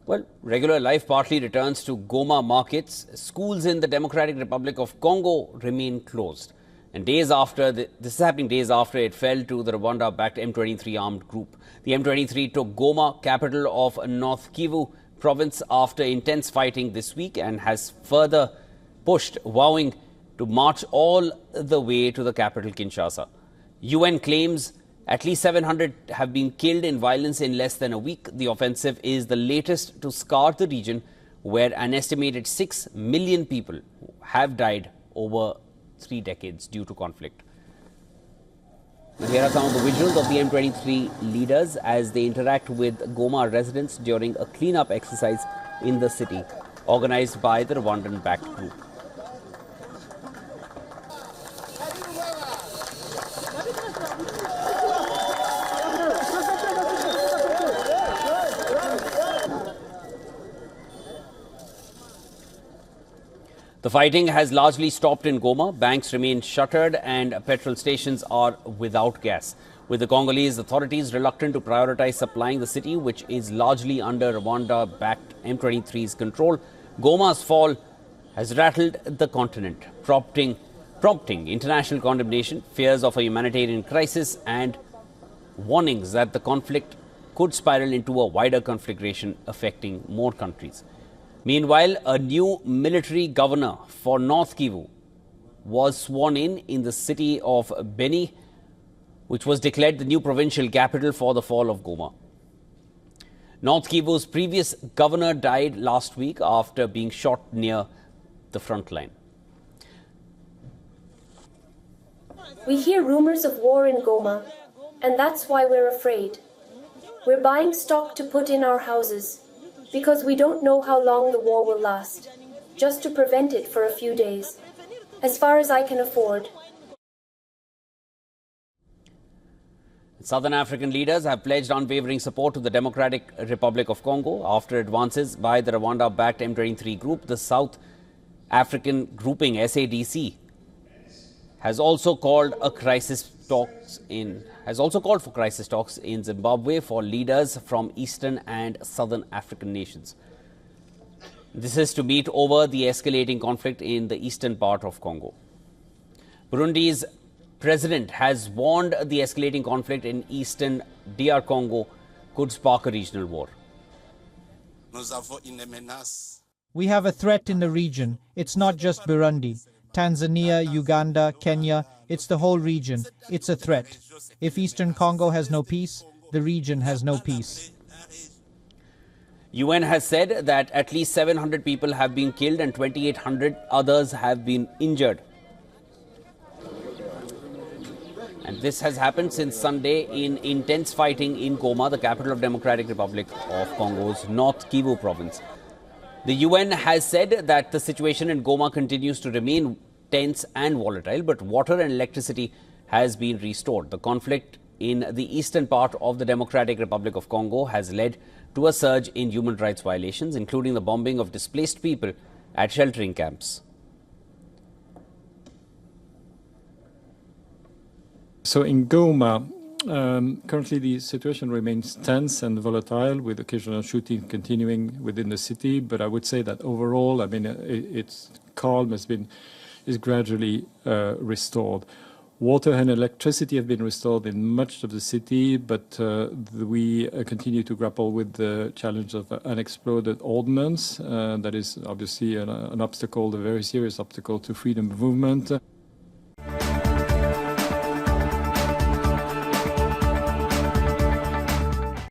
Well, regular life partly returns to Goma markets. Schools in the Democratic Republic of Congo remain closed. And this is happening days after it fell to the Rwanda-backed M23 armed group. The M23 took Goma, capital of North Kivu province, after intense fighting this week and has further pushed, vowing to march all the way to the capital, Kinshasa. UN claims at least 700 have been killed in violence in less than a week. The offensive is the latest to scar the region, where an estimated 6 million people have died over 3 decades due to conflict. Here are some of the visuals of the M23 leaders as they interact with Goma residents during a cleanup exercise in the city, organized by the Rwandan-backed group. The fighting has largely stopped in Goma. Banks remain shuttered and petrol stations are without gas, with the Congolese authorities reluctant to prioritize supplying the city, which is largely under Rwanda-backed M23's control. Goma's fall has rattled the continent, prompting international condemnation, fears of a humanitarian crisis, and warnings that the conflict could spiral into a wider conflagration affecting more countries. Meanwhile, a new military governor for North Kivu was sworn in the city of Beni, which was declared the new provincial capital for the fall of Goma. North Kivu's previous governor died last week after being shot near the front line. We hear rumors of war in Goma, and that's why we're afraid. We're buying stock to put in our houses, because we don't know how long the war will last, just to prevent it for a few days, as far as I can afford. Southern African leaders have pledged unwavering support to the Democratic Republic of Congo after advances by the Rwanda-backed M23 group. The South African grouping SADC has also called for crisis talks in Zimbabwe for leaders from Eastern and Southern African nations. This is to meet over the escalating conflict in the eastern part of Congo. Burundi's president has warned the escalating conflict in eastern DR Congo could spark a regional war. We have a threat in the region. It's not just Burundi. Tanzania, Uganda, Kenya, it's the whole region. It's a threat. If Eastern Congo has no peace, the region has no peace. UN has said that at least 700 people have been killed and 2,800 others have been injured. And this has happened since Sunday in intense fighting in Goma, the capital of Democratic Republic of Congo's North Kivu province. The UN has said that the situation in Goma continues to remain tense and volatile, but water and electricity has been restored. The conflict in the eastern part of the Democratic Republic of Congo has led to a surge in human rights violations, including the bombing of displaced people at sheltering camps. So in Goma, currently the situation remains tense and volatile, with occasional shooting continuing within the city. But I would say that overall, its calm is gradually restored. Water and electricity have been restored in much of the city, but we continue to grapple with the challenge of unexploded ordnance. That is obviously an obstacle, a very serious obstacle to freedom of movement.